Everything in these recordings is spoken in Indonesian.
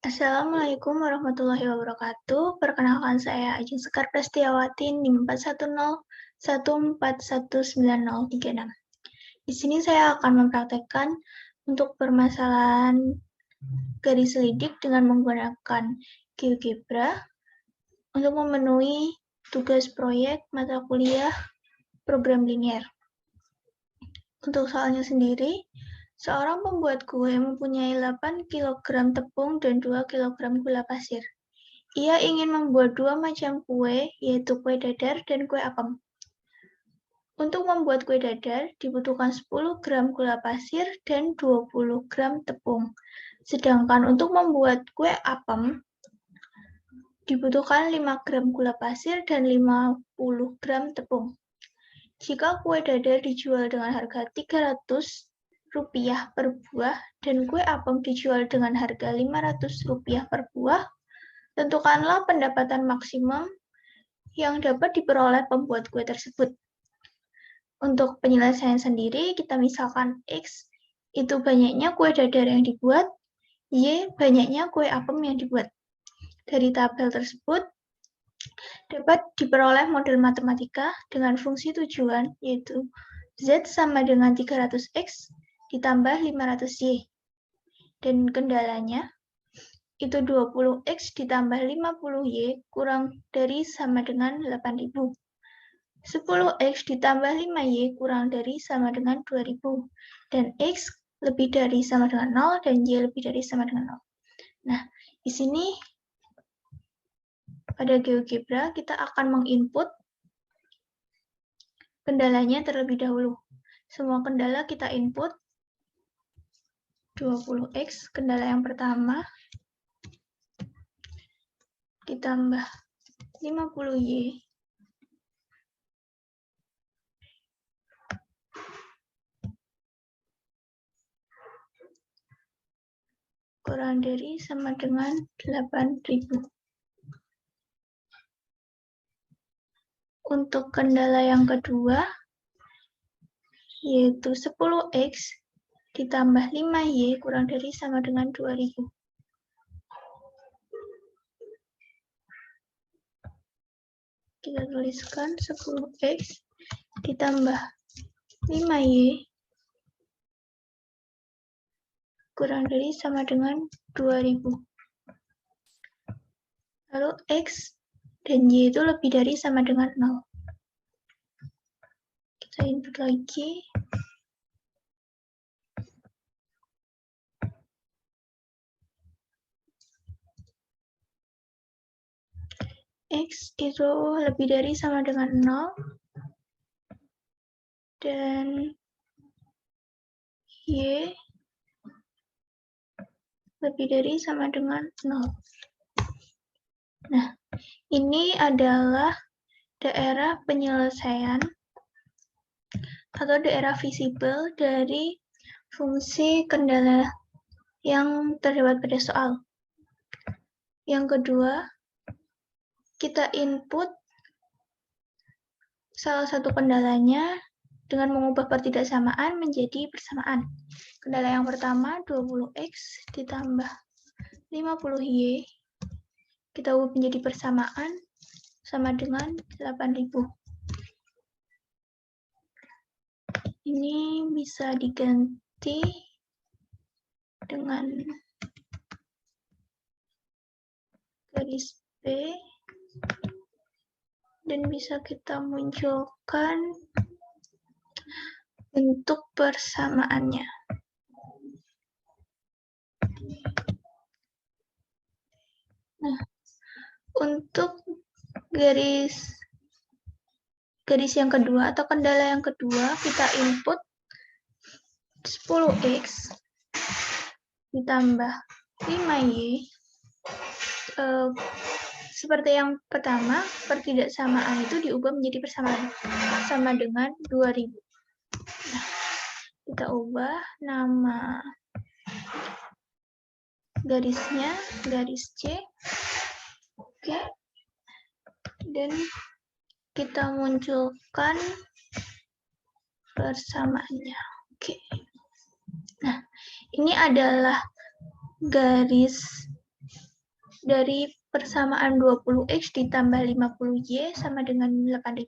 Assalamualaikum warahmatullahi wabarakatuh. Perkenalkan saya Ajeng Sekar Prastiawati, NIM 410141936. Di sini saya akan mempraktekkan untuk permasalahan garis selidik dengan menggunakan GeoGebra untuk memenuhi tugas proyek mata kuliah program linier. Untuk soalnya sendiri, seorang pembuat kue mempunyai 8 kg tepung dan 2 kg gula pasir. Ia ingin membuat 2 macam kue, yaitu kue dadar dan kue apem. Untuk membuat kue dadar, dibutuhkan 10 gram gula pasir dan 20 gram tepung. Sedangkan untuk membuat kue apem, dibutuhkan 5 gram gula pasir dan 50 gram tepung. Jika kue dadar dijual dengan harga Rp300 per buah dan kue apem dijual dengan harga Rp500 per buah, tentukanlah pendapatan maksimum yang dapat diperoleh pembuat kue tersebut. Untuk penyelesaian sendiri, kita misalkan X itu banyaknya kue dadar yang dibuat, Y banyaknya kue apem yang dibuat. Dari tabel tersebut, dapat diperoleh model matematika dengan fungsi tujuan, yaitu Z sama dengan 300X ditambah 500Y. Dan kendalanya, itu 20X ditambah 50Y kurang dari sama dengan 8.000. 10X ditambah 5Y kurang dari sama dengan 2.000. Dan X lebih dari sama dengan 0 dan Y lebih dari sama dengan 0. Nah, di sini pada GeoGebra kita akan menginput kendalanya terlebih dahulu. Semua kendala kita input 20X, kendala yang pertama, ditambah 50Y kurang dari sama dengan 8.000. Untuk kendala yang kedua, yaitu 10X ditambah 5Y kurang dari sama dengan 2.000. Kita tuliskan 10X ditambah 5Y kurang dari sama dengan 2.000. Lalu X dan Y itu lebih dari sama dengan 0. Kita input lagi. X itu lebih dari sama dengan 0. Dan Y lebih dari sama dengan 0. Nah, ini adalah daerah penyelesaian atau daerah visible dari fungsi kendala yang terdapat pada soal. Yang kedua, kita input salah satu kendalanya dengan mengubah pertidaksamaan menjadi persamaan. Kendala yang pertama, 20X ditambah 50Y, kita ubah menjadi persamaan sama dengan 8.000. Ini bisa diganti dengan garis B dan bisa kita munculkan bentuk persamaannya. Nah, untuk garis yang kedua atau kendala yang kedua, kita input 10X ditambah 5Y. Seperti yang pertama, pertidaksamaan itu diubah menjadi persamaan sama dengan 2.000. Nah, kita ubah nama garisnya garis C. Oke. Dan kita munculkan persamaannya. Oke. Nah, ini adalah garis dari persamaan 20X ditambah 50Y sama dengan 8.000.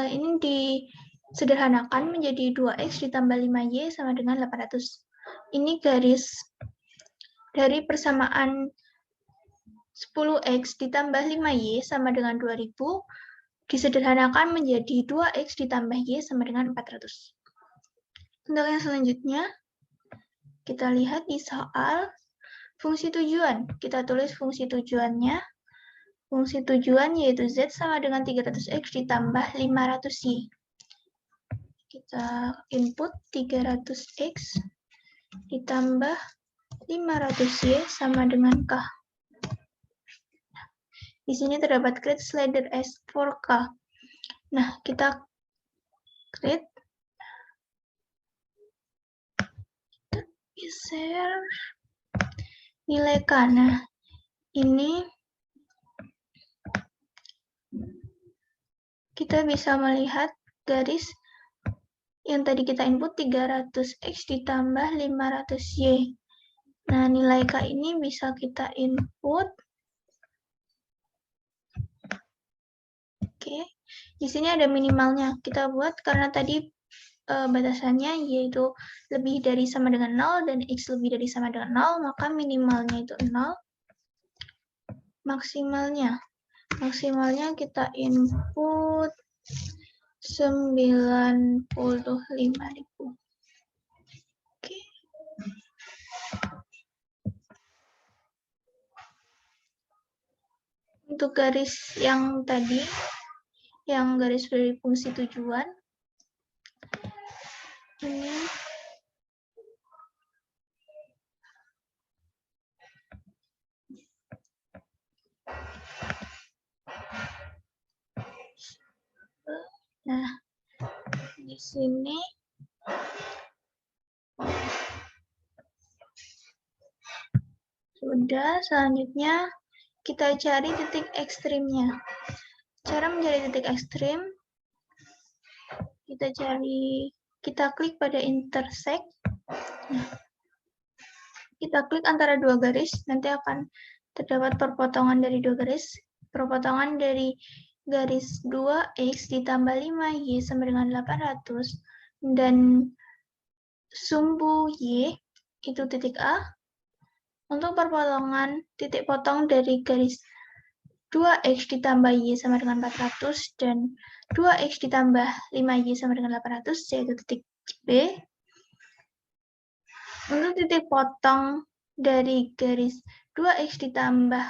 Ini disederhanakan menjadi 2X ditambah 5Y sama dengan 800. Ini garis dari persamaan 10X ditambah 5Y sama dengan 2000 disederhanakan menjadi 2X ditambah Y sama dengan 400. Untuk yang selanjutnya, kita lihat di soal fungsi tujuan. Kita tulis fungsi tujuannya. Fungsi tujuan yaitu Z sama dengan 300X ditambah 500Y. Kita input 300X ditambah 500Y sama dengan K. Di sini terdapat create slider S for K. Nah, kita create. Kita geser nilai K. Nah, ini kita bisa melihat garis yang tadi kita input 300X ditambah 500Y. Nah, nilai K ini bisa kita input. Oke, di sini ada minimalnya. Kita buat karena tadi batasannya yaitu lebih dari sama dengan 0 dan X lebih dari sama dengan 0, maka minimalnya itu 0. Maksimalnya kita input 95.000. Oke. Untuk garis yang tadi, yang garis dari fungsi tujuan, ini nah, di sini sudah. Selanjutnya kita cari titik ekstrimnya. Cara mencari titik ekstrim, kita klik pada intersect. Nah, kita klik antara dua garis, nanti akan terdapat perpotongan dari dua garis. Perpotongan dari garis 2X ditambah 5Y sama dengan 800, dan sumbu Y itu titik A. Untuk perpotongan titik potong dari garis 2X ditambah Y sama dengan 400 dan 2X ditambah 5Y sama dengan 800, yaitu titik B. Untuk titik potong dari garis 2X ditambah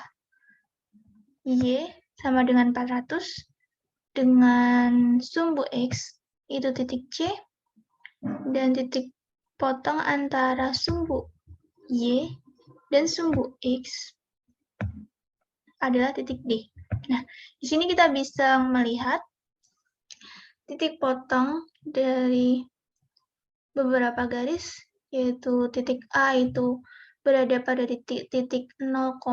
Y sama dengan 400 dengan sumbu X, itu titik C. Dan titik potong antara sumbu Y dan sumbu X adalah titik D. Nah, di sini kita bisa melihat titik potong dari beberapa garis, yaitu titik A itu berada pada titik 0,160,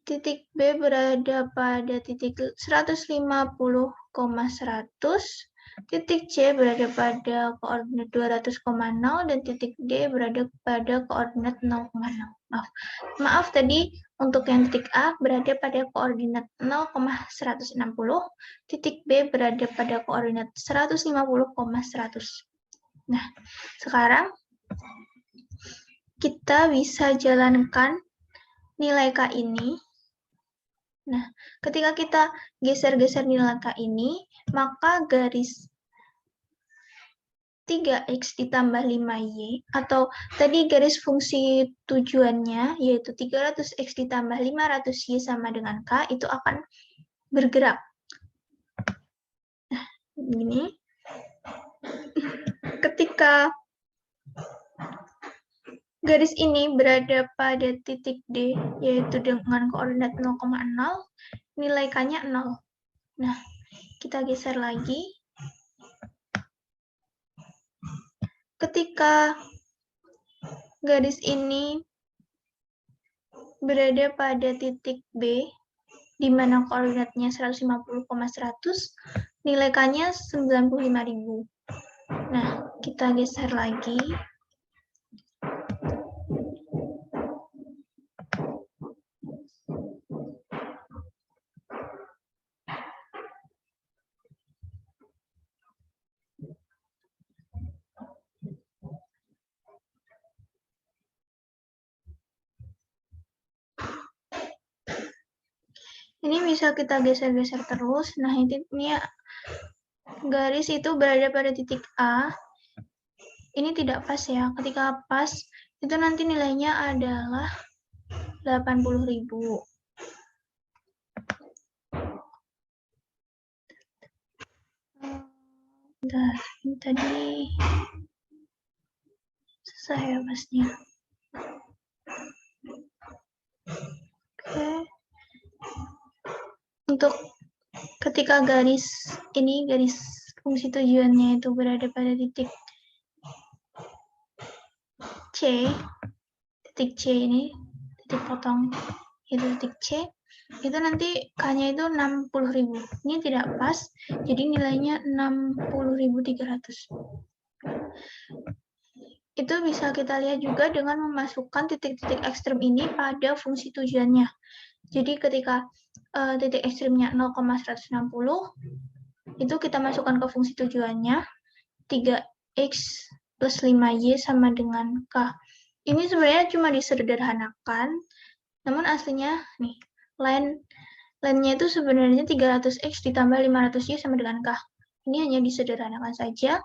titik B berada pada titik 150,100, titik C berada pada koordinat 200,0 dan titik D berada pada koordinat 0,0. Maaf tadi untuk yang titik A berada pada koordinat 0,160, titik B berada pada koordinat 150,100. Nah, sekarang kita bisa jalankan nilai K ini. Nah, ketika kita geser-geser nilai K ini, maka garis 3X ditambah 5Y, atau tadi garis fungsi tujuannya, yaitu 300X ditambah 500Y sama dengan K, itu akan bergerak. Nah, ini. Ketika garis ini berada pada titik D, yaitu dengan koordinat 0,0, nilai K-nya 0. Nah, kita geser lagi. Ketika garis ini berada pada titik B, di mana koordinatnya 150,100, nilai K-nya 95.000. Nah, kita geser lagi. Ini bisa kita geser-geser terus. Nah, ini garis itu berada pada titik A. Ini tidak pas ya. Ketika pas, itu nanti nilainya adalah 80.000. Bentar, ini tadi susah ya pasnya. Oke. Untuk ketika garis fungsi tujuannya itu berada pada titik C, titik C ini, titik potong itu titik C, itu nanti K-nya itu 60.000. Ini tidak pas, jadi nilainya 60.300. Itu bisa kita lihat juga dengan memasukkan titik-titik ekstrem ini pada fungsi tujuannya. Jadi ketika titik ekstremnya 0,160, itu kita masukkan ke fungsi tujuannya, 3x plus 5y sama dengan K. Ini sebenarnya cuma disederhanakan, namun aslinya nih, line-nya itu sebenarnya 300x ditambah 500y sama dengan K. Ini hanya disederhanakan saja.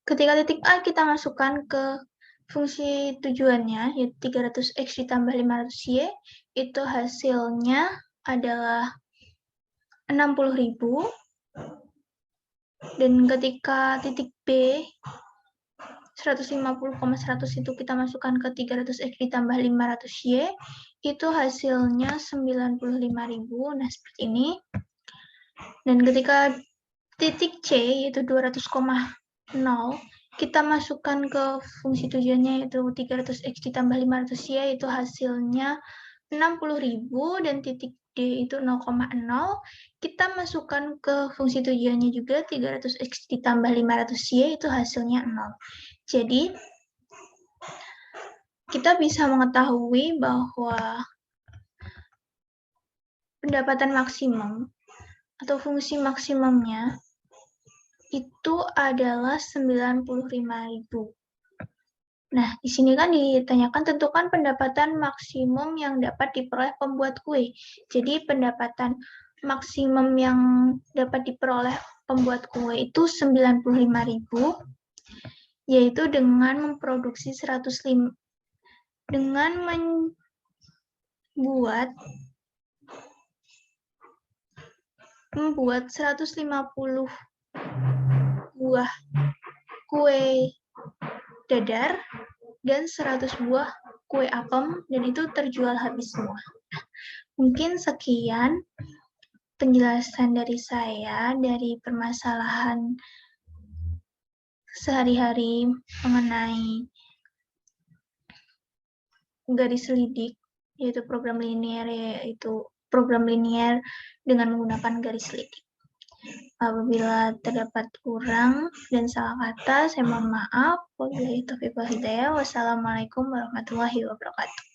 Ketika titik A kita masukkan ke fungsi tujuannya, yaitu 300x ditambah 500y, itu hasilnya adalah 60.000. Dan ketika titik B, 150,100 itu kita masukkan ke 300x ditambah 500y, itu hasilnya 95.000. Nah, seperti ini. Dan ketika titik C, yaitu 200,0, kita masukkan ke fungsi tujuannya, yaitu 300x ditambah 500y, itu hasilnya 60.000, dan titik D itu 0,0, kita masukkan ke fungsi tujuannya juga 300x ditambah 500y, itu hasilnya 0. Jadi, kita bisa mengetahui bahwa pendapatan maksimum atau fungsi maksimumnya itu adalah 95.000. Nah, di sini kan ditanyakan tentukan pendapatan maksimum yang dapat diperoleh pembuat kue. Jadi, pendapatan maksimum yang dapat diperoleh pembuat kue itu 95.000, yaitu dengan memproduksi 105, dengan membuat 150 buah kue dadar dan 100 buah kue apem, dan itu terjual habis semua. Mungkin sekian penjelasan dari saya dari permasalahan sehari-hari mengenai garis lidik, yaitu program linier dengan menggunakan garis lidik. Apabila terdapat kurang dan salah kata, saya mohon maaf. Wabillahi taufiq wal hidayah. Wassalamualaikum warahmatullahi wabarakatuh.